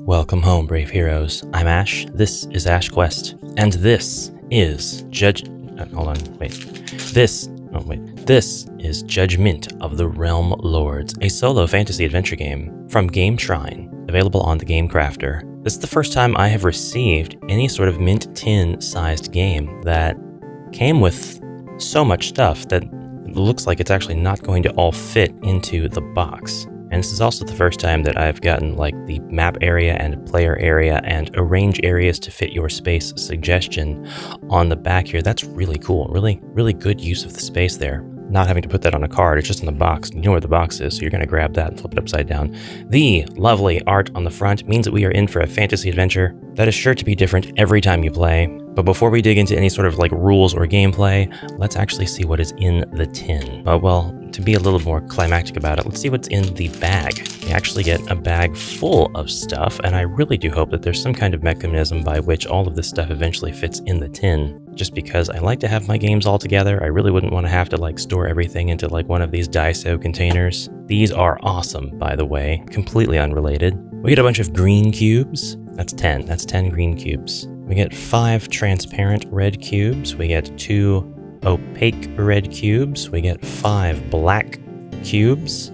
Welcome home, brave heroes. I'm Ash, this is HashQuest, and this is This is Judgemint of the Realm Lords, a solo fantasy adventure game from Game Shrine, available on thegamecrafter. This is the first time I have received any sort of mint tin-sized game that came with so much stuff that it looks like it's actually not going to all fit into the box. And this is also the first time that I've gotten like the map area and player area and arrange areas to fit your space suggestion on the back here. That's really cool. Really good use of the space there. Not having to put that on a card, it's just in the box. You know where the box is, so you're gonna grab that and flip it upside down. The lovely art on the front means that we are in for a fantasy adventure that is sure to be different every time you play. But before we dig into any sort of like rules or gameplay, let's actually see what is in the tin. Well, to be a little more climactic about it, let's see what's in the bag. We actually get a bag full of stuff, and I really do hope that there's some kind of mechanism by which all of this stuff eventually fits in the tin. Just because I like to have my games all together, I really wouldn't want to have to like store everything into like one of these Daiso containers. These are awesome, by the way, completely unrelated. We get a bunch of green cubes. That's 10 green cubes. We get 5 transparent red cubes. We get 2 opaque red cubes. We get 5 black cubes,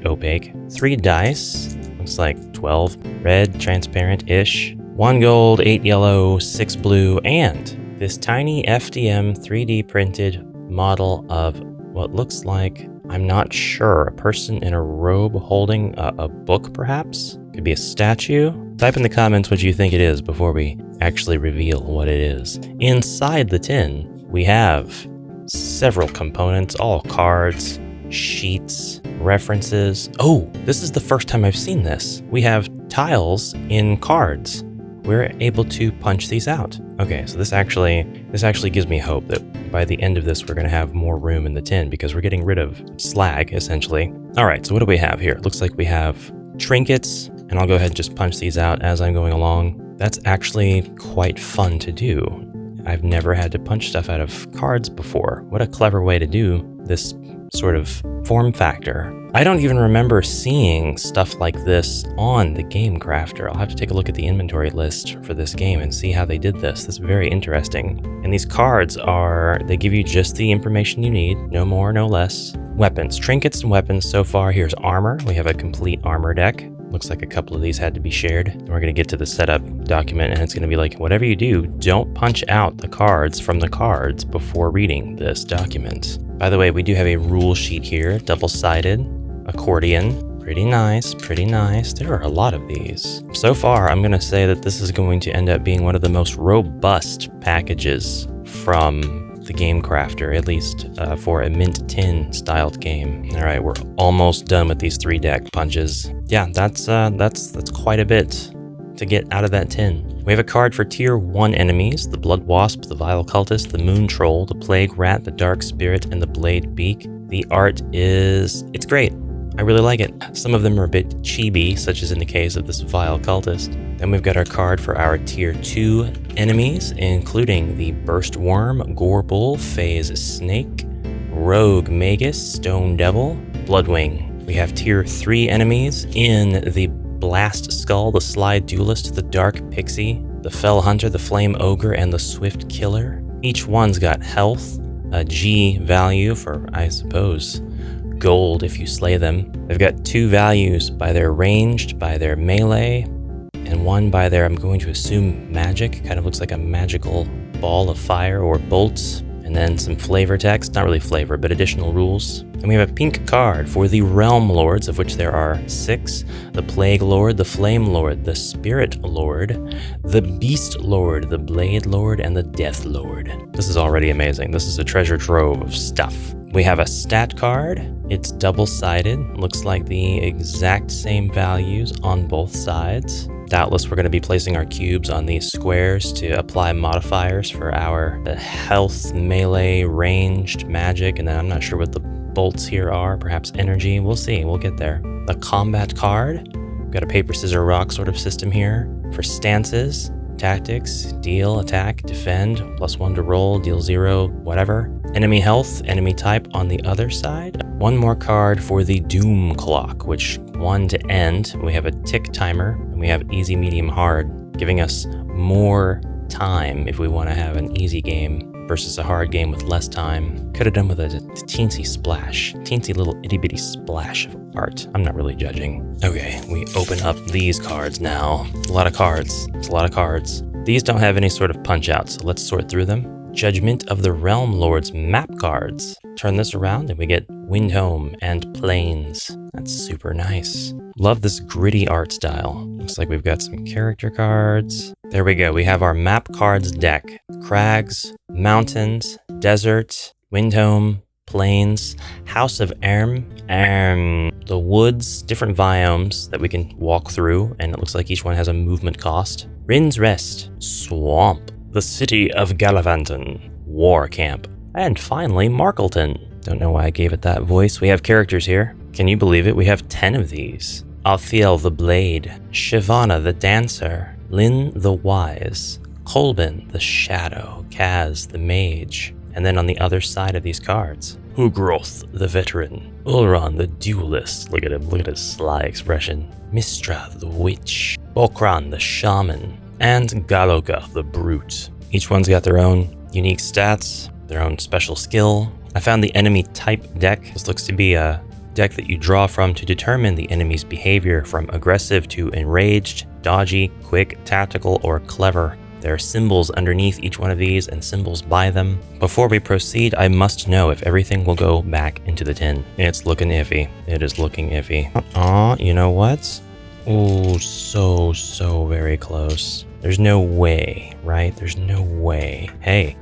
opaque. 3 dice, looks like 12 red, transparent-ish. 1 gold, 8 yellow, 6 blue, and this tiny FDM 3D printed model of what looks like, I'm not sure, a person in a robe holding a book perhaps? Could be a statue? Type in the comments what you think it is before we actually reveal what it is. Inside the tin, we have several components, all cards, sheets, references. Oh, this is the first time I've seen this. We have tiles in cards. We're able to punch these out. Okay, so this actually gives me hope that by the end of this, we're gonna have more room in the tin because we're getting rid of slag, essentially. All right, so what do we have here? It looks like we have trinkets, and I'll go ahead and just punch these out as I'm going along. That's actually quite fun to do. I've never had to punch stuff out of cards before. What a clever way to do this sort of form factor. I don't even remember seeing stuff like this on the GameCrafter. I'll have to take a look at the inventory list for this game and see how they did this. This is very interesting. And these cards they give you just the information you need, no more, no less. Weapons, trinkets and weapons so far. Here's armor. We have a complete armor deck. Looks like a couple of these had to be shared. And we're gonna get to the setup document and it's gonna be like, whatever you do, don't punch out the cards from the cards before reading this document. By the way, we do have a rule sheet here, double-sided, accordion. Pretty nice, pretty nice. There are a lot of these. So far, I'm gonna say that this is going to end up being one of the most robust packages from the GameCrafter, at least for a mint tin styled game. All right, we're almost done with these 3 deck punches. Yeah, that's quite a bit to get out of that tin. We have a card for tier 1 enemies, the Blood Wasp, the Vile Cultist, the Moon Troll, the Plague Rat, the Dark Spirit, and the Blade Beak. The art it's great. I really like it. Some of them are a bit chibi, such as in the case of this Vile Cultist. Then we've got our card for our tier 2 enemies, including the Burst Worm, Gore Bull, Phase Snake, Rogue Magus, Stone Devil, Bloodwing. We have tier 3 enemies in the Blast Skull, the Sly Duelist, the Dark Pixie, the Fell Hunter, the Flame Ogre, and the Swift Killer. Each one's got health, a G value for, I suppose, gold if you slay them. They've got 2 values by their ranged, by their melee, and 1 by their, I'm going to assume, magic. Kind of looks like a magical ball of fire or bolts. And then some flavor text, not really flavor, but additional rules. And we have a pink card for the Realm Lords, of which there are 6. The Plague Lord, the Flame Lord, the Spirit Lord, the Beast Lord, the Blade Lord, and the Death Lord. This is already amazing. This is a treasure trove of stuff. We have a stat card. It's double-sided. Looks like the exact same values on both sides. Doubtless, we're going to be placing our cubes on these squares to apply modifiers for our health, melee, ranged, magic, and then I'm not sure what the bolts here are. Perhaps energy. We'll see. We'll get there. The combat card. We've got a paper, scissors, rock sort of system here for stances. tactics, deal, attack, defend, +1 to roll, deal 0, whatever. Enemy health, enemy type on the other side. One more card for the doom clock, which 1 to end. We have a tick timer, and we have easy, medium, hard, giving us more time if we want to have an easy game versus a hard game with less time. Could have done with a teensy splash, teensy little itty bitty splash of art. I'm not really judging. Okay, we open up these cards now. A lot of cards. It's a lot of cards. These don't have any sort of punch out, so let's sort through them. Judgment of the Realm Lords map cards. Turn this around and we get Windhome and Plains. That's super nice. Love this gritty art style. Looks like we've got some character cards. There we go. We have our map cards deck. Crags, mountains, desert, Windhome, Plains, House of Erm, the woods, different biomes that we can walk through, and it looks like each one has a movement cost. Rin's Rest, Swamp, the City of Galavanton, War Camp, and finally Markleton. Don't know why I gave it that voice. We have characters here. Can you believe it? We have 10 of these. Althiel the Blade, Shivana the Dancer, Lyn the Wise, Kolbin the Shadow, Kaz the Mage, and then on the other side of these cards, Hugroth the Veteran, Ulron the Duelist, look at him, look at his sly expression, Mistra the Witch, Bokran the Shaman, and Galoka the Brute. Each one's got their own unique stats, their own special skill. I found the enemy type deck. This looks to be a deck that you draw from to determine the enemy's behavior from aggressive to enraged, dodgy, quick, tactical, or clever. There are symbols underneath each one of these and symbols by them. Before we proceed, I must know if everything will go back into the tin. It's looking iffy. It is looking iffy. You know what? Oh, so very close. There's no way, right? There's no way. Hey,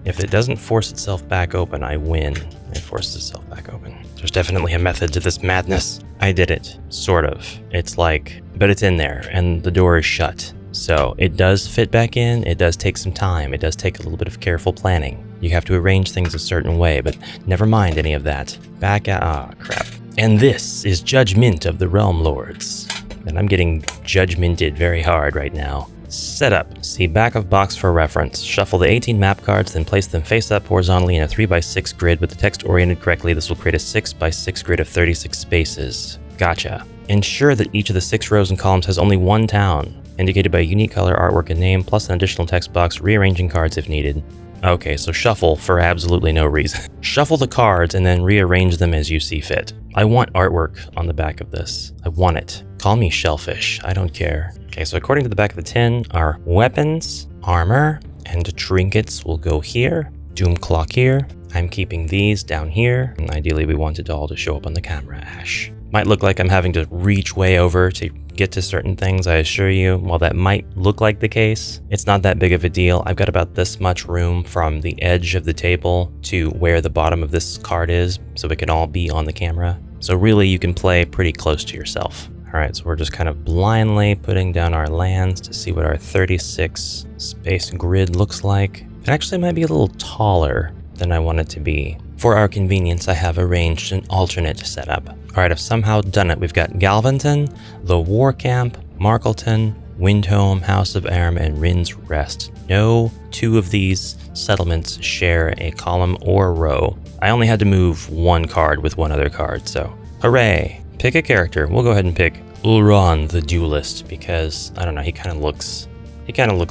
if it doesn't force itself back open, I win. It forces itself back open. There's definitely a method to this madness. I did it, sort of. It's like, but it's in there and the door is shut. So it does fit back in. It does take some time. It does take a little bit of careful planning. You have to arrange things a certain way, but never mind any of that. Back out, crap. And this is Judgment of the Realm Lords. And I'm getting judgmented very hard right now. Setup. See back of box for reference. Shuffle the 18 map cards, then place them face up horizontally in a 3x6 grid with the text oriented correctly. This will create a 6x6 grid of 36 spaces. Gotcha. Ensure that each of the 6 rows and columns has only one town, indicated by a unique color, artwork, and name, plus an additional text box, rearranging cards if needed. Okay, so shuffle for absolutely no reason. Shuffle the cards and then rearrange them as you see fit. I want artwork on the back of this. I want it. Call me shellfish. I don't care. Okay, so according to the back of the tin, our weapons, armor, and trinkets will go here. Doom clock here. I'm keeping these down here. And ideally, we want it all to show up on the camera, Ash. Might look like I'm having to reach way over to get to certain things, I assure you. While that might look like the case, it's not that big of a deal. I've got about this much room from the edge of the table to where the bottom of this card is, so it can all be on the camera. So really, you can play pretty close to yourself. All right, so we're just kind of blindly putting down our lands to see what our 36 space grid looks like. It actually might be a little taller than I want it to be. For our convenience, I have arranged an alternate setup. All right, I've somehow done it. We've got Galvanton, the War Camp, Markleton, Windhome, House of Erm, and Rin's Rest. No 2 of these settlements share a column or row. I only had to move 1 card with 1 other card, so hooray. Pick a character. We'll go ahead and pick Ulron the Duelist because, I don't know, he kind of looks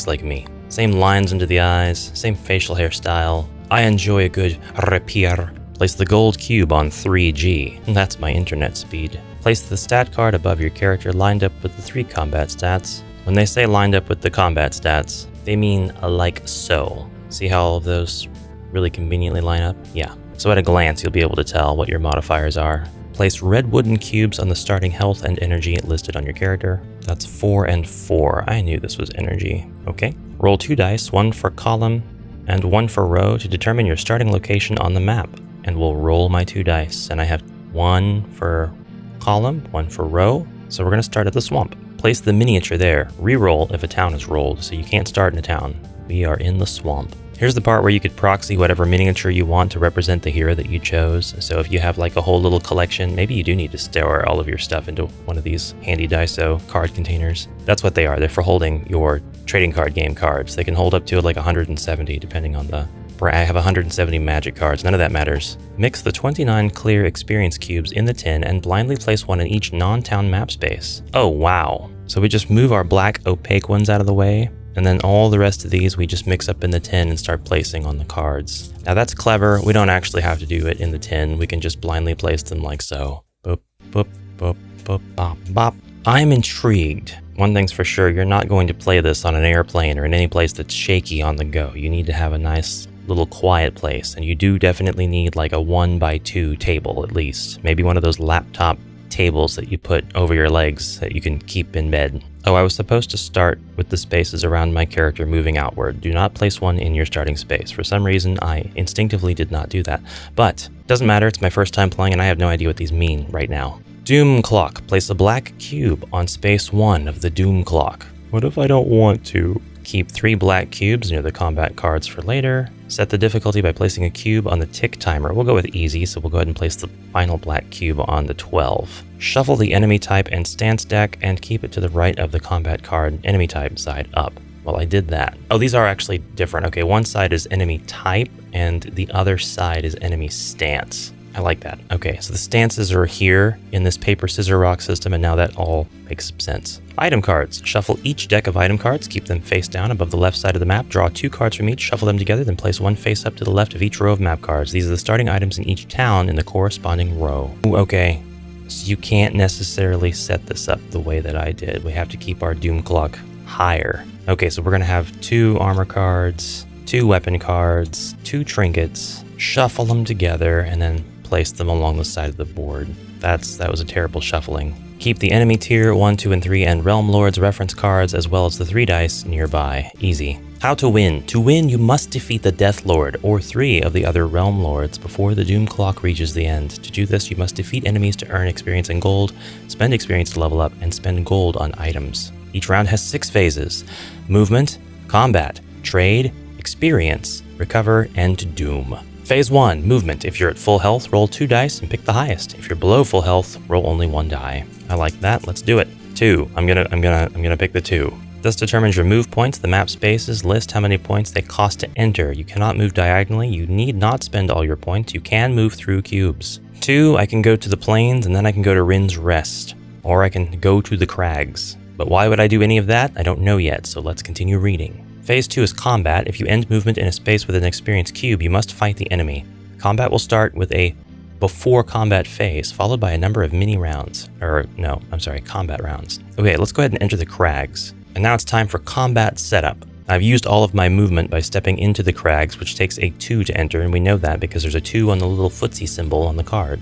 like me. Same lines under the eyes, same facial hairstyle. I enjoy a good rapier. Place the gold cube on 3G. That's my internet speed. Place the stat card above your character lined up with the 3 combat stats. When they say lined up with the combat stats, they mean like so. See how all of those really conveniently line up? Yeah. So at a glance, you'll be able to tell what your modifiers are. Place red wooden cubes on the starting health and energy listed on your character. That's 4 and 4. I knew this was energy. Okay. Roll 2 dice, 1 for column and 1 for row to determine your starting location on the map. And we'll roll my 2 dice. And I have 1 for column, 1 for row. So we're going to start at the swamp. Place the miniature there. Reroll if a town is rolled, so you can't start in a town. We are in the swamp. Here's the part where you could proxy whatever miniature you want to represent the hero that you chose. So if you have like a whole little collection, maybe you do need to store all of your stuff into one of these handy Daiso card containers. That's what they are. They're for holding your trading card game cards. They can hold up to like 170 depending on the... I have 170 magic cards, none of that matters. Mix the 29 clear experience cubes in the tin and blindly place one in each non-town map space. Oh wow. So we just move our black opaque ones out of the way, and then all the rest of these we just mix up in the tin and start placing on the cards. Now that's clever. We don't actually have to do it in the tin. We can just blindly place them like so. Boop, boop, boop, boop, bop, bop. I'm intrigued. One thing's for sure, you're not going to play this on an airplane or in any place that's shaky on the go. You need to have a nice little quiet place, and you do definitely need like a 1x2 table at least. Maybe one of those laptop tables that you put over your legs that you can keep in bed. Oh, I was supposed to start with the spaces around my character moving outward. Do not place one in your starting space. For some reason, I instinctively did not do that. But it doesn't matter, it's my first time playing and I have no idea what these mean right now. Doom clock. Place a black cube on space 1 of the doom clock. What if I don't want to? Keep 3 black cubes near the combat cards for later. Set the difficulty by placing a cube on the tick timer. We'll go with easy, so we'll go ahead and place the final black cube on the 12. Shuffle the enemy type and stance deck and keep it to the right of the combat card enemy type side up. Well, I did that. Oh, these are actually different. Okay, one side is enemy type and the other side is enemy stance. I like that. Okay, so the stances are here in this paper, scissor, rock system, and now that all makes sense. Item cards. Shuffle each deck of item cards, keep them face down above the left side of the map, draw 2 cards from each, shuffle them together, then place one face up to the left of each row of map cards. These are the starting items in each town in the corresponding row. Ooh, okay, so you can't necessarily set this up the way that I did. We have to keep our doom clock higher. Okay, so we're gonna have 2 armor cards, 2 weapon cards, 2 trinkets, shuffle them together, and then place them along the side of the board. That was a terrible shuffling. Keep the enemy tier 1, 2, and 3 and Realm Lords reference cards as well as the 3 dice nearby. Easy. How to win. To win, you must defeat the Death Lord or 3 of the other Realm Lords before the Doom Clock reaches the end. To do this, you must defeat enemies to earn experience and gold, spend experience to level up, and spend gold on items. Each round has 6 phases: movement, combat, trade, experience, recover, and doom. Phase 1, movement. If you're at full health, roll 2 dice and pick the highest. If you're below full health, roll only 1 die. I like that. Let's do it. 2. I'm gonna pick the 2. This determines your move points. The map spaces list how many points they cost to enter. You cannot move diagonally. You need not spend all your points. You can move through cubes. 2, I can go to the plains and then I can go to Rin's Rest, or I can go to the crags. But why would I do any of that? I don't know yet, so let's continue reading. Phase 2 is combat. If you end movement in a space with an experience cube, you must fight the enemy. Combat will start with a before combat phase, followed by a number of mini rounds. Combat rounds. Okay, let's go ahead and enter the crags. And now it's time for combat setup. I've used all of my movement by stepping into the crags, which takes a 2 to enter, and we know that because there's a 2 on the little footsie symbol on the card.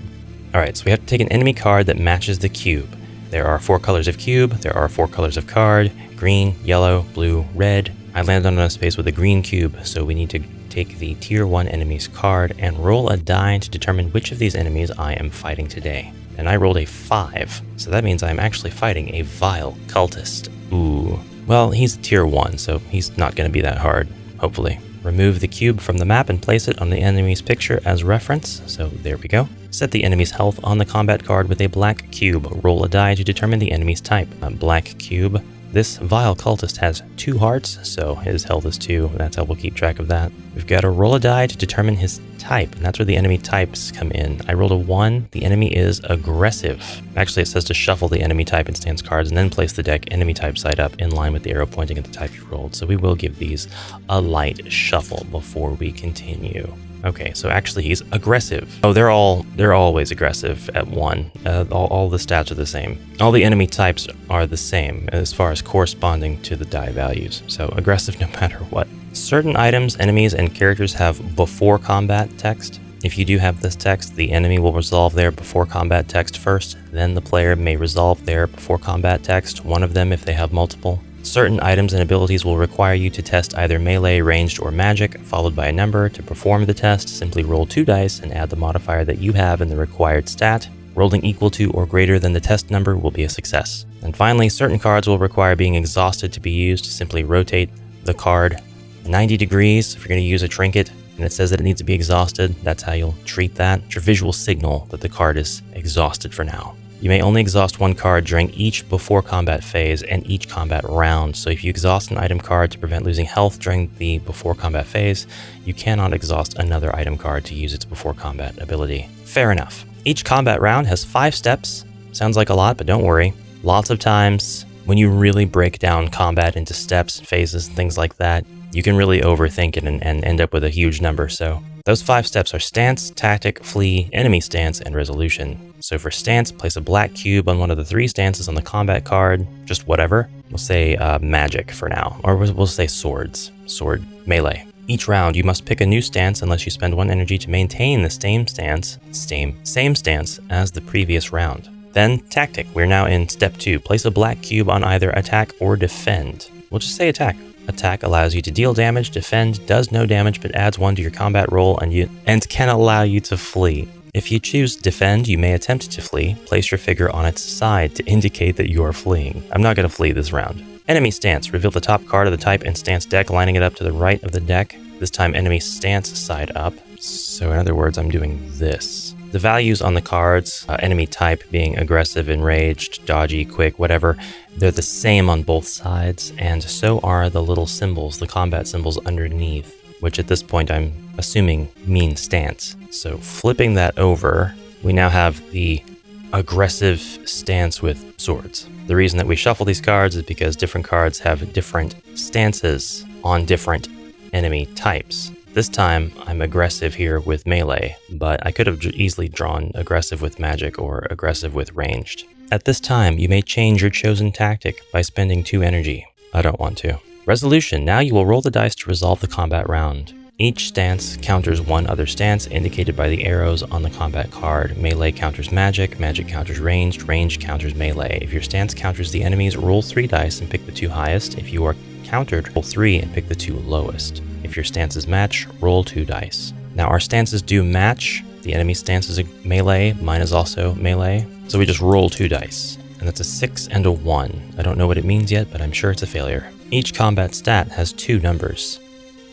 Alright, so we have to take an enemy card that matches the cube. There are 4 colors of cube, there are 4 colors of card: green, yellow, blue, red. I landed on a space with a green cube, so we need to take the tier 1 enemy's card and roll a die to determine which of these enemies I am fighting today. And I rolled a 5, so that means I'm actually fighting a vile cultist. Ooh. Well, he's tier 1, so he's not going to be that hard, hopefully. Remove the cube from the map and place it on the enemy's picture as reference, so there we go. Set the enemy's health on the combat card with a black cube. Roll a die to determine the enemy's type. A black cube. This vile cultist has 2 hearts, so his health is 2. That's how we'll keep track of that. We've got to roll a die to determine his type, and that's where the enemy types come in. I rolled a 1. The enemy is aggressive. Actually, it says to shuffle the enemy type and stance cards and then place the deck enemy type side up in line with the arrow pointing at the type you rolled. So we will give these a light shuffle before we continue. Okay, so actually he's aggressive. Oh, they're always aggressive at 1. All the stats are the same. All the enemy types are the same as far as corresponding to the die values. So aggressive no matter what. Certain items, enemies, and characters have before combat text. If you do have this text, the enemy will resolve their before combat text first, then the player may resolve their before combat text, one of them if they have multiple. Certain items and abilities will require you to test either melee, ranged, or magic, followed by a number. To perform the test, simply roll 2 dice and add the modifier that you have in the required stat. Rolling equal to or greater than the test number will be a success. And finally, certain cards will require being exhausted to be used. Simply rotate the card 90 degrees if you're going to use a trinket, and it says that it needs to be exhausted, that's how you'll treat that. It's your visual signal that the card is exhausted for now. You may only exhaust one card during each before combat phase and each combat round. So if you exhaust an item card to prevent losing health during the before combat phase, you cannot exhaust another item card to use its before combat ability. Fair enough. Each combat round has 5 steps. Sounds like a lot, but don't worry. Lots of times when you really break down combat into steps, phases, and things like that, you can really overthink it and end up with a huge number. So those 5 steps are stance, tactic, flee, enemy stance, and resolution. So for stance, place a black cube on one of the 3 stances on the combat card, just whatever. We'll say magic for now, or we'll say swords, sword, melee. Each round, you must pick a new stance unless you spend 1 energy to maintain the same stance as the previous round. Then tactic, we're now in step 2. Place a black cube on either attack or defend. We'll just say attack. Attack allows you to deal damage, defend does no damage but adds 1 to your combat roll and can allow you to flee. If you choose defend, you may attempt to flee. Place your figure on its side to indicate that you are fleeing. I'm not going to flee this round. Enemy stance, reveal the top card of the type and stance deck, lining it up to the right of the deck. This time enemy stance side up. So in other words, I'm doing this. The values on the cards, enemy type being aggressive, enraged, dodgy, quick, whatever, they're the same on both sides, and so are the little symbols, the combat symbols underneath, which at this point I'm assuming mean stance. So flipping that over, we now have the aggressive stance with swords. The reason that we shuffle these cards is because different cards have different stances on different enemy types. This time, I'm aggressive here with melee, but I could have easily drawn aggressive with magic or aggressive with ranged. At this time, you may change your chosen tactic by spending 2 energy. I don't want to. Resolution. Now you will roll the dice to resolve the combat round. Each stance counters 1 other stance indicated by the arrows on the combat card. Melee counters magic, magic counters ranged, ranged counters melee. If your stance counters the enemies, roll 3 dice and pick the 2 highest. If you are countered, roll 3 and pick the 2 lowest. If your stances match, roll 2 dice. Now our stances do match. The enemy stance is a melee, mine is also melee. So we just roll 2 dice. And that's a 6 and a 1. I don't know what it means yet, but I'm sure it's a failure. Each combat stat has 2 numbers.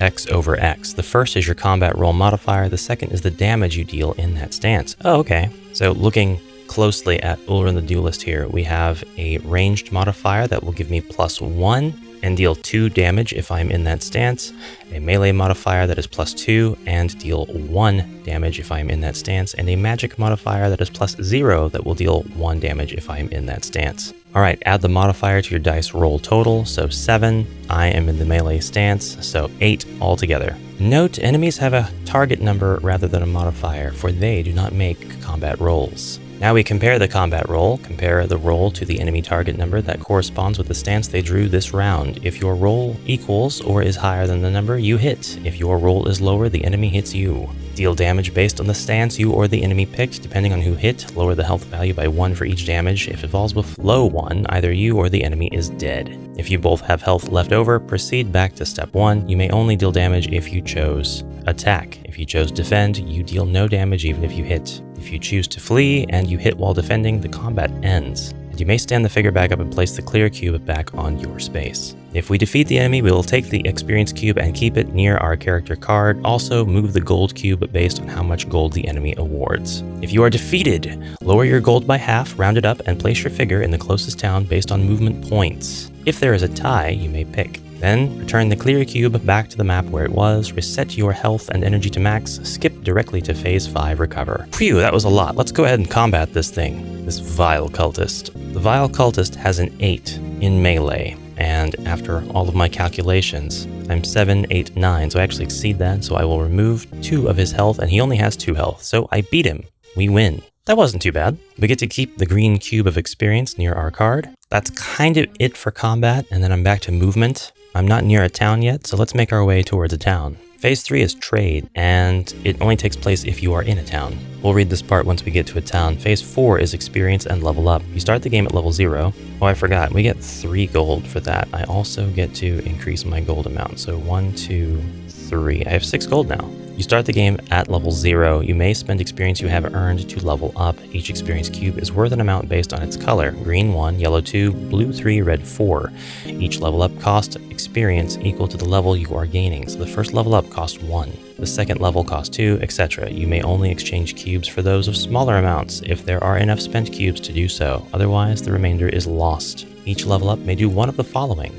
X over X. The first is your combat roll modifier, the second is the damage you deal in that stance. Oh, okay. So looking closely at Ulrun the Duelist here, we have a ranged modifier that will give me +1 and deal 2 damage if I'm in that stance, a melee modifier that is +2 and deal 1 damage if I'm in that stance, and a magic modifier that is +0 that will deal 1 damage if I'm in that stance. Alright, add the modifier to your dice roll total, so 7, I am in the melee stance, so 8 altogether. Note, enemies have a target number rather than a modifier, for they do not make combat rolls. Now we compare the combat roll. Compare the roll to the enemy target number that corresponds with the stance they drew this round. If your roll equals or is higher than the number, you hit. If your roll is lower, the enemy hits you. Deal damage based on the stance you or the enemy picked, depending on who hit. Lower the health value by 1 for each damage. If it falls below 1, either you or the enemy is dead. If you both have health left over, proceed back to step 1. You may only deal damage if you chose attack. If you chose defend, you deal no damage even if you hit. If you choose to flee and you hit while defending, the combat ends. And you may stand the figure back up and place the clear cube back on your space. If we defeat the enemy, we will take the experience cube and keep it near our character card. Also, move the gold cube based on how much gold the enemy awards. If you are defeated, lower your gold by half, round it up, and place your figure in the closest town based on movement points. If there is a tie, you may pick. Then, return the clear cube back to the map where it was, reset your health and energy to max, skip directly to phase 5 recover. Phew, that was a lot. Let's go ahead and combat this thing, this vile cultist. The vile cultist has an 8 in melee, and after all of my calculations, I'm 7, 8, 9, so I actually exceed that, so I will remove 2 of his health, and he only has 2 health, so I beat him. We win. That wasn't too bad. We get to keep the green cube of experience near our card. That's kind of it for combat, and then I'm back to movement. I'm not near a town yet, so let's make our way towards a town. Phase 3 is trade, and it only takes place if you are in a town. We'll read this part once we get to a town. Phase 4 is experience and level up. You start the game at level 0. Oh, I forgot, we get 3 gold for that. I also get to increase my gold amount, so 1, 2, 3. I have 6 gold now. You start the game at level 0. You may spend experience you have earned to level up. Each experience cube is worth an amount based on its color. Green 1, yellow 2, blue 3, red 4. Each level up costs experience equal to the level you are gaining. So the first level up costs 1. The second level costs 2, etc. You may only exchange cubes for those of smaller amounts if there are enough spent cubes to do so. Otherwise, the remainder is lost. Each level up may do one of the following.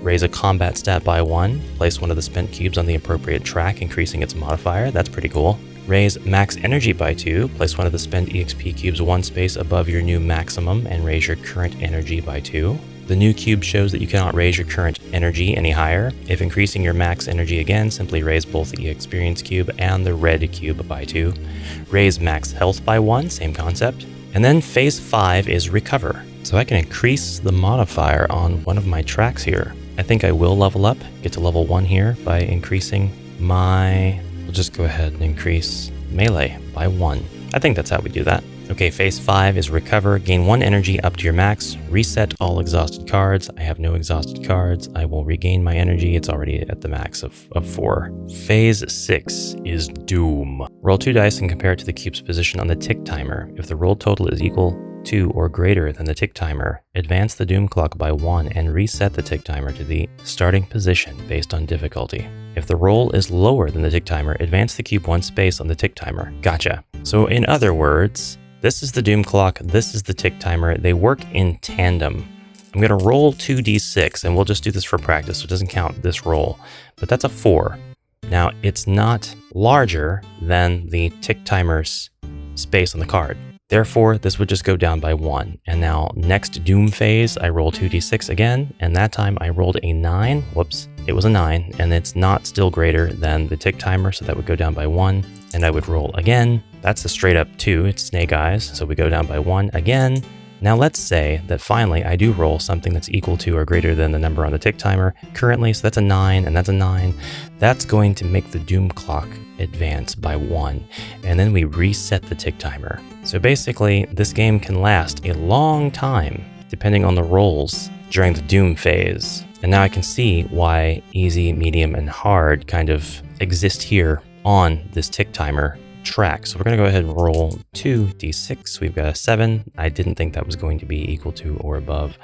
Raise a combat stat by 1, place one of the spent cubes on the appropriate track, increasing its modifier. That's pretty cool. Raise max energy by 2, place one of the spent EXP cubes one space above your new maximum and raise your current energy by 2. The new cube shows that you cannot raise your current energy any higher. If increasing your max energy again, simply raise both the experience cube and the red cube by 2. Raise max health by 1, same concept. And then phase 5 is recover. So I can increase the modifier on one of my tracks here. I think I will level up, get to level 1 here by increasing we'll just go ahead and increase melee by 1. I think that's how we do that. Okay, phase 5 is recover, gain 1 energy up to your max, reset all exhausted cards. I have no exhausted cards. I will regain my energy. It's already at the max of 4. Phase 6 is doom. Roll 2 dice and compare it to the cube's position on the tick timer. If the rolled total is equal to or greater than the tick timer, advance the doom clock by 1 and reset the tick timer to the starting position based on difficulty. If the roll is lower than the tick timer, advance the cube 1 space on the tick timer. Gotcha. So in other words, this is the doom clock, this is the tick timer. They work in tandem. I'm going to roll 2d6, and we'll just do this for practice, so it doesn't count this roll. But that's a 4. Now, it's not larger than the tick timer's space on the card. Therefore, this would just go down by 1. And now, next doom phase, I roll 2d6 again, and that time I rolled a 9. Whoops, it was a 9, and it's not still greater than the tick timer, so that would go down by 1. And I would roll again. That's a straight up 2, it's snake eyes, so we go down by 1 again. Now let's say that finally I do roll something that's equal to or greater than the number on the tick timer currently, so that's a 9 and that's a 9. That's going to make the doom clock advance by 1, and then we reset the tick timer. So basically, this game can last a long time depending on the rolls during the doom phase. And now I can see why easy, medium, and hard kind of exist here on this tick timer track. So we're going to go ahead and roll 2d6. We've got a 7. I didn't think that was going to be equal to or above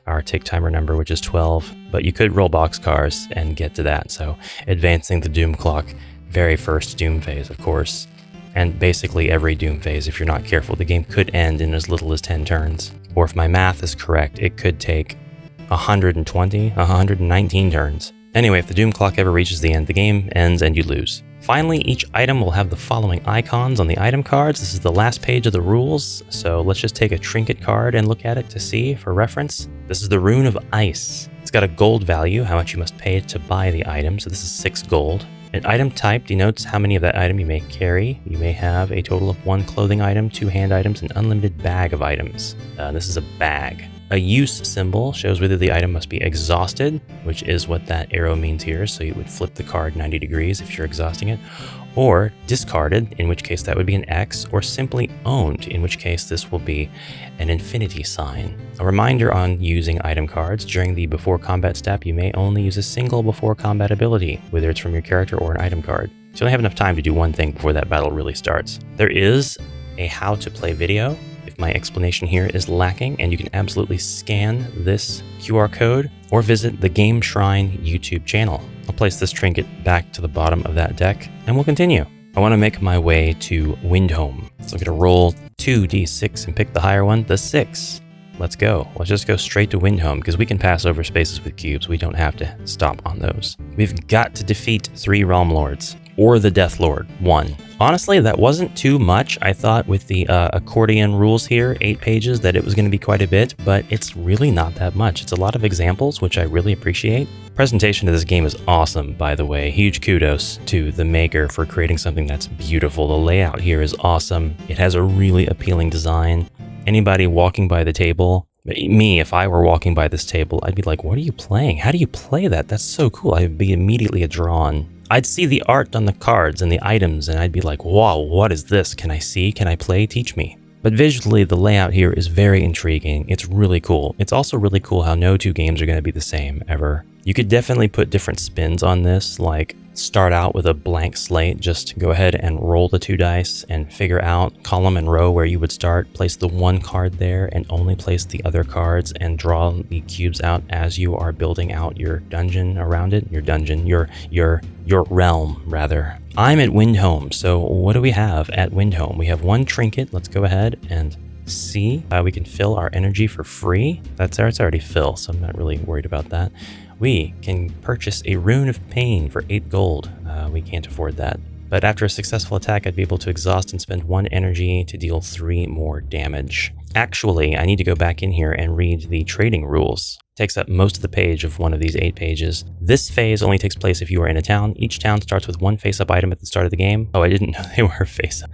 our tick timer number, which is 12, but you could roll boxcars and get to that. So advancing the doom clock, very first doom phase, of course, and basically every doom phase. If you're not careful, the game could end in as little as 10 turns, or if my math is correct, it could take 119 turns. Anyway, if the doom clock ever reaches the end, the game ends and you lose. Finally, each item will have the following icons on the item cards. This is the last page of the rules, so let's just take a trinket card and look at it to see for reference. This is the Rune of Ice. It's got a gold value, how much you must pay to buy the item, so this is 6 gold. An item type denotes how many of that item you may carry. You may have a total of 1 clothing item, 2 hand items, an unlimited bag of items. This is a bag. A use symbol shows whether the item must be exhausted, which is what that arrow means here, so you would flip the card 90 degrees if you're exhausting it, or discarded, in which case that would be an X, or simply owned, in which case this will be an infinity sign. A reminder on using item cards: during the before combat step, you may only use a single before combat ability, whether it's from your character or an item card. So you only have enough time to do one thing before that battle really starts. There is a how to play video if my explanation here is lacking, and you can absolutely scan this QR code or visit the Game Shrine YouTube channel. I'll place this trinket back to the bottom of that deck and we'll continue. I want to make my way to Windhome. So I'm going to roll 2d6 and pick the higher one, the 6. Let's go. Let's just go straight to Windhome because we can pass over spaces with cubes. We don't have to stop on those. We've got to defeat 3 Realm Lords, or the Death Lord, 1. Honestly, that wasn't too much. I thought with the accordion rules here, 8 pages, that it was going to be quite a bit, but it's really not that much. It's a lot of examples, which I really appreciate. Presentation of this game is awesome, by the way. Huge kudos to the maker for creating something that's beautiful. The layout here is awesome. It has a really appealing design. Anybody walking by the table, me, if I were walking by this table, I'd be like, what are you playing? How do you play that? That's so cool. I'd be immediately drawn. I'd see the art on the cards and the items, and I'd be like, wow, what is this? Can I see? Can I play? Teach me. But visually, the layout here is very intriguing. It's really cool. It's also really cool how no two games are going to be the same ever. You could definitely put different spins on this, like start out with a blank slate, just go ahead and roll the 2 dice and figure out column and row where you would start, place the 1 card there and only place the other cards and draw the cubes out as you are building out your dungeon around it. Your realm, rather. I'm at Windhome, so what do we have at Windhome? We have 1 trinket. Let's go ahead and see how we can fill our energy for free. It's already full, so I'm not really worried about that. We can purchase a Rune of Pain for 8 gold. We can't afford that. But after a successful attack, I'd be able to exhaust and spend 1 energy to deal 3 more damage. Actually, I need to go back in here and read the trading rules. It takes up most of the page of one of these 8 pages. This phase only takes place if you are in a town. Each town starts with 1 face-up item at the start of the game. Oh, I didn't know they were face-up.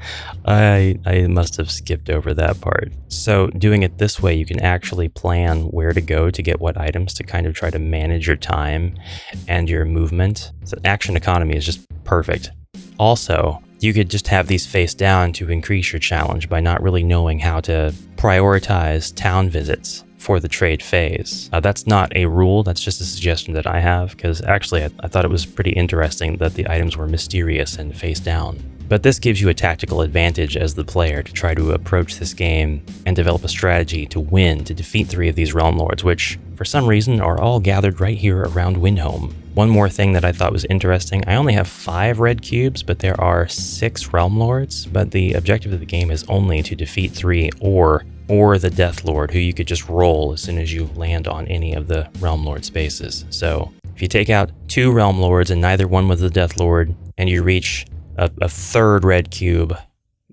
I must have skipped over that part. So doing it this way, you can actually plan where to go to get what items to kind of try to manage your time and your movement. So action economy is just perfect. Also, you could just have these face down to increase your challenge by not really knowing how to prioritize town visits for the trade phase. That's not a rule, that's just a suggestion that I have, because actually I thought it was pretty interesting that the items were mysterious and face down. But this gives you a tactical advantage as the player to try to approach this game and develop a strategy to win, to defeat 3 of these Realm Lords, which for some reason are all gathered right here around Windhome. One more thing that I thought was interesting, I only have 5 red cubes, but there are 6 Realm Lords, but the objective of the game is only to defeat 3 or the Death Lord, who you could just roll as soon as you land on any of the Realm Lord spaces. So if you take out 2 Realm Lords and neither one was the Death Lord, and you reach a 3rd red cube,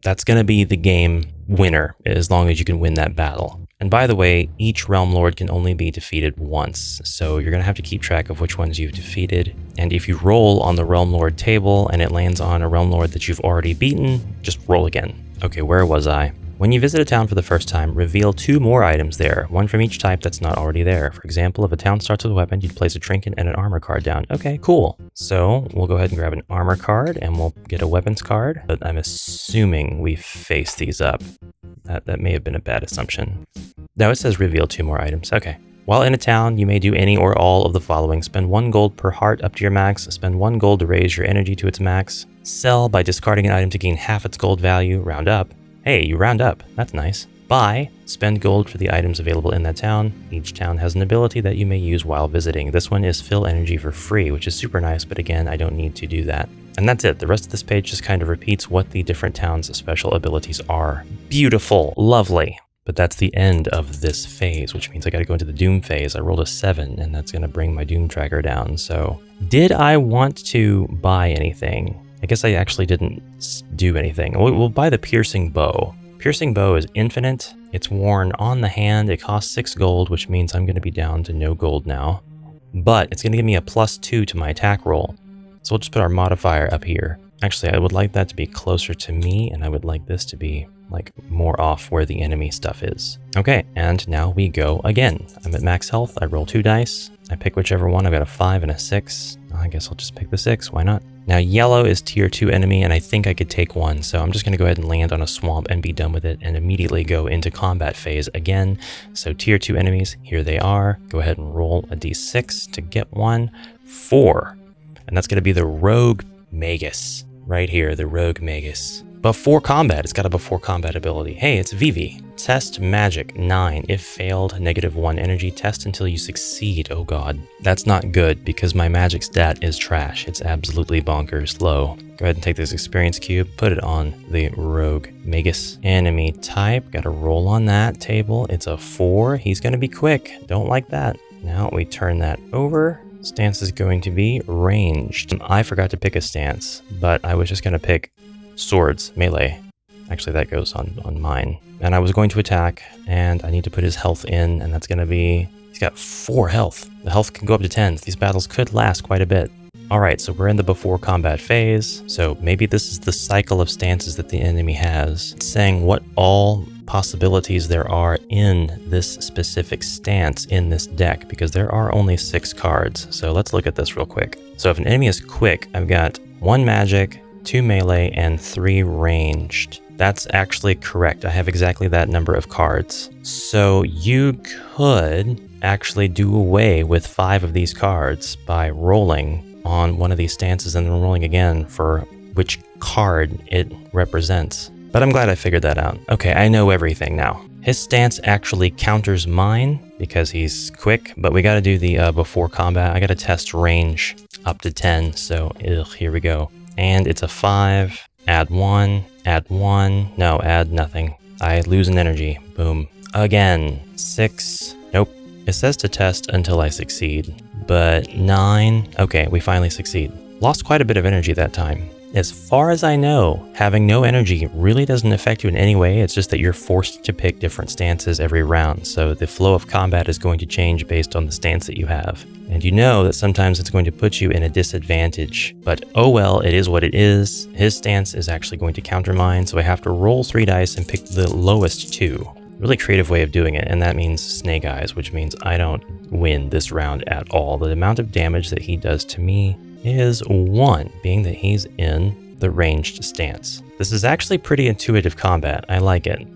that's going to be the game winner as long as you can win that battle. And by the way, each Realm Lord can only be defeated once, so you're going to have to keep track of which ones you've defeated. And if you roll on the Realm Lord table and it lands on a Realm Lord that you've already beaten, just roll again. Okay, where was I? When you visit a town for the first time, reveal 2 more items there, 1 from each type that's not already there. For example, if a town starts with a weapon, you'd place a trinket and an armor card down. Okay, cool. So we'll go ahead and grab an armor card and we'll get a weapons card, but I'm assuming we face these up. That may have been a bad assumption. No, it says reveal 2 more items. Okay. While in a town, you may do any or all of the following. Spend 1 gold per heart up to your max. Spend 1 gold to raise your energy to its max. Sell by discarding an item to gain half its gold value. Round up. Hey, you round up. That's nice. Buy. Spend gold for the items available in that town. Each town has an ability that you may use while visiting. This one is fill energy for free, which is super nice, but again, I don't need to do that. And that's it. The rest of this page just kind of repeats what the different towns' special abilities are. Beautiful. Lovely. But that's the end of this phase, which means I got to go into the Doom phase. I rolled a 7, and that's going to bring my Doom tracker down. So did I want to buy anything? I guess I actually didn't do anything. We'll buy the Piercing Bow. Piercing Bow is infinite. It's worn on the hand. It costs 6 gold, which means I'm going to be down to no gold now. But it's going to give me a +2 to my attack roll. So we'll just put our modifier up here. Actually, I would like that to be closer to me, and I would like this to be like more off where the enemy stuff is. Okay, and now we go again. I'm at max health. I roll 2 dice. I pick whichever one. I've got a 5 and a 6. I guess I'll just pick the 6. Why not? Now, yellow is tier 2 enemy, and I think I could take one, so I'm just going to go ahead and land on a swamp and be done with it and immediately go into combat phase again. So tier 2 enemies, here they are. Go ahead and roll a d6 to get one. 4. And that's going to be the Rogue Magus. Right here, the Rogue Magus. Before combat, it's got a before combat ability. Hey, it's Vivi. Test magic 9. If failed, -1 energy. Test until you succeed. Oh god. That's not good because my magic stat is trash. It's absolutely bonkers low. Go ahead and take this experience cube, put it on the Rogue Magus. Enemy type, got to roll on that table. It's a 4. He's going to be quick. Don't like that. Now we turn that over. Stance is going to be ranged. I forgot to pick a stance, but I was just going to pick swords, melee. Actually, that goes on mine. And I was going to attack, and I need to put his health in, and that's going to be... He's got 4 health. The health can go up to 10. These battles could last quite a bit. Alright, so we're in the before combat phase, so maybe this is the cycle of stances that the enemy has. It's saying what all possibilities there are in this specific stance in this deck, because there are only 6 cards. So let's look at this real quick. So if an enemy is quick, I've got 1 magic, 2 melee, and 3 ranged. That's actually correct. I have exactly that number of cards. So you could actually do away with 5 of these cards by rolling on one of these stances and then rolling again for which card it represents. But I'm glad I figured that out. Okay, I know everything now. His stance actually counters mine because he's quick, but we gotta do the before combat. I gotta test range up to 10, so here we go. And it's a 5, add 1, no, add nothing. I lose an energy, boom. Again, 6, nope. It says to test until I succeed, but 9, okay, we finally succeed. Lost quite a bit of energy that time. As far as I know, having no energy really doesn't affect you in any way. It's just that you're forced to pick different stances every round. So the flow of combat is going to change based on the stance that you have. And you know that sometimes it's going to put you in a disadvantage. But oh well, it is what it is. His stance is actually going to counter mine, so I have to roll 3 dice and pick the lowest 2. Really creative way of doing it, and that means snake eyes, which means I don't win this round at all. The amount of damage that he does to me is 1, being that he's in the ranged stance. This is actually pretty intuitive combat. I like it.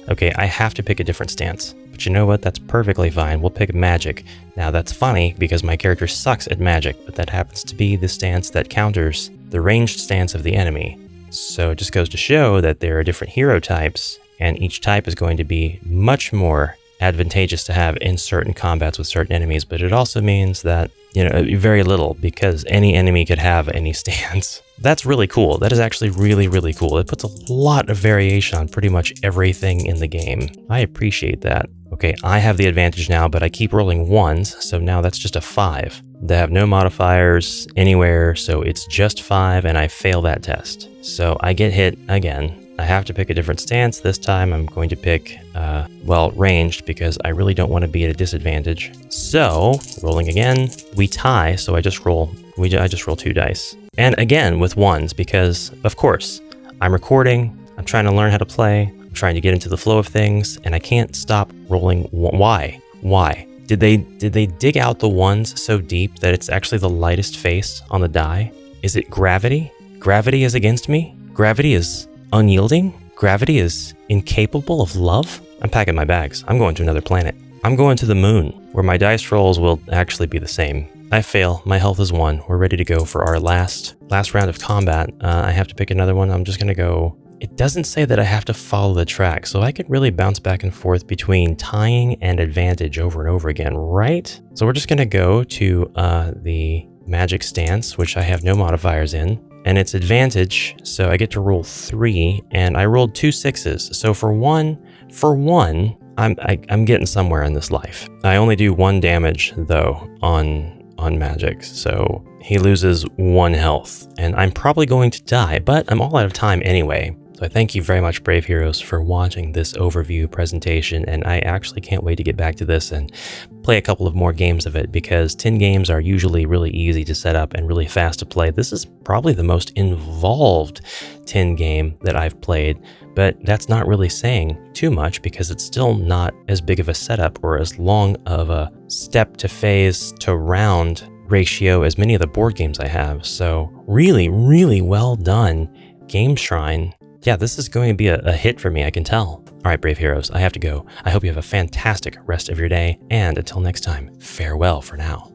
Okay, I have to pick a different stance. But you know what? That's perfectly fine. We'll pick magic. Now that's funny because my character sucks at magic, but that happens to be the stance that counters the ranged stance of the enemy. So it just goes to show that there are different hero types, and each type is going to be much more advantageous to have in certain combats with certain enemies, but it also means that, you know, very little, because any enemy could have any stance. That's really cool. That is actually really, really cool. It puts a lot of variation on pretty much everything in the game. I appreciate that. Okay, I have the advantage now, but I keep rolling 1s, so now that's just a 5. They have no modifiers anywhere, so it's just 5, and I fail that test. So I get hit again. I have to pick a different stance. This time I'm going to pick, well, ranged, because I really don't want to be at a disadvantage. So, rolling again, we tie, so I just roll 2 dice. And again, with 1s, because, of course, I'm recording, I'm trying to learn how to play, I'm trying to get into the flow of things, and I can't stop rolling. Why? Why? Did they dig out the 1s so deep that it's actually the lightest face on the die? Is it gravity? Gravity is against me? Gravity is unyielding? Gravity is incapable of love? I'm packing my bags. I'm going to another planet. I'm going to the moon, where my dice rolls will actually be the same. I fail. My health is 1. We're ready to go for our last round of combat. I have to pick another one. I'm just going to go. It doesn't say that I have to follow the track, so I could really bounce back and forth between tying and advantage over and over again, right? So we're just going to go to the magic stance, which I have no modifiers in. And it's advantage, so I get to roll 3, and I rolled 2 6s. So for one, I'm getting somewhere in this life. I only do 1 damage though on magic, so he loses 1 health, and I'm probably going to die, but I'm all out of time anyway. So I thank you very much, Brave Heroes, for watching this overview presentation, and I actually can't wait to get back to this and play a couple of more games of it, because 10 games are usually really easy to set up and really fast to play. This is probably the most involved 10 game that I've played, but that's not really saying too much because it's still not as big of a setup or as long of a step to phase to round ratio as many of the board games I have. So really, really well done, Game Shrine. Yeah, this is going to be a hit for me, I can tell. All right, Brave Heroes, I have to go. I hope you have a fantastic rest of your day, and until next time, farewell for now.